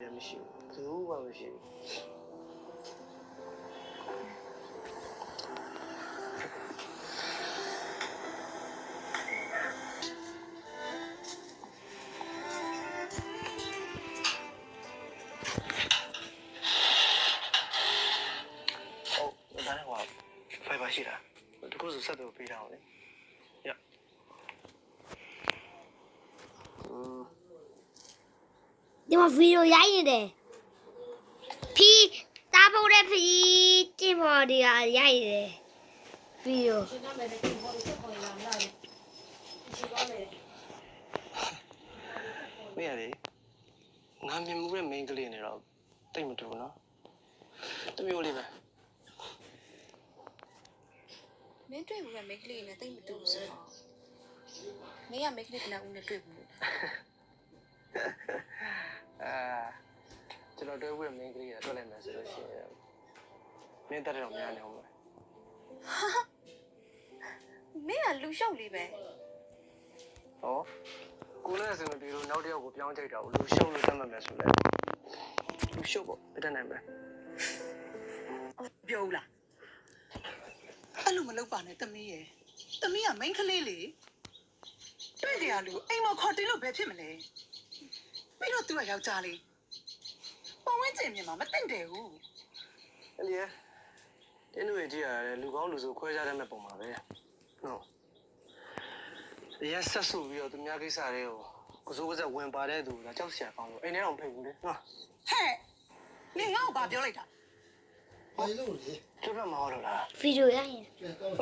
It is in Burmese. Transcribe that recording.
မရှိဘူးဘာမှမရှိဘူးဒါနဲ့ဟိုဖိုင်ဘာရှိလားတကူဆိုဆက်တော့ပေးထားအောင်လေရဒီမှာဗီဒီယိုရိုက်နေတယ်ဖီးတားဖို့တဲ့ဖီးကျင်းပေါ်ဒီကရိုက်နေတယ်ဗီဒီယိုမင်းရလေငါမြင်မှုတဲ့ main ကလေးနေတော့တိတ်မတူဘူးနော်တမျိုးလေးပဲမင်းတွေ့ဘူးကမိန်းကလေးနဲ့တိတ်မတူဘူးဆိုတော့မင်းကမိန်းကလေးကလည်းဦးနဲ့တွေ့ဘူးလို့ကျွန်တော်တွေ့ဘူးတဲ့ main ကလေးကတွေ့လိုက်မယ်ဆိုလို့ရှိရင်မင်းတက်တော့များနေအောင်ပဲ မင်းကလူရှုပ်လေးပဲ ဟောကိုလည်းအစင်မပြေလို့နောက်တစ်ယောက်ကိုပြောင်းကြိတ်တာကိုလူရှုပ်လို့တတ်မှတ်မယ်ဆိုလဲလူရှုပ်ပေါ့ပြတ်နိုင်မယ် ပြောဦးလားအဲ့လိုမလုပ်ပါနဲ့တမီးရဲ့တမီးကမိန်းကလေးလေတွေ့ကြရလို့အိမ်မခေါ်တင်လို့ဘယ်ဖြစ်မလဲပြီးတော့သူကယောက်ျားလေးပုံဝင်းကျင်မြင်မှာမသိတယ်ဘူး အဲ့လေတင်းတို့ရဲ့ကြည့်ရတယ်လူကောင်းလူဆိုခွဲခြားတတ်မဲ့ပုံပါပဲဟုတ်ရက်ဆက်ဆူပြီးတော့သူများကိစ္စတွေကိုစိုးကစားဝင်ပါတဲ့သူကကြောက်စရာကောင်းလို့အိမ်ထဲတော့မဖိတ်ဘူးလေနော် ဟဲ့နင်ငါ့ကိုဘာပြောလိုက်တာ ဘာလို့လဲ ကျွတ်ဖက်မဟုတ်လို့လား ဗီဒီယိုရိုက်နေတယ် ဟုတ်မယ်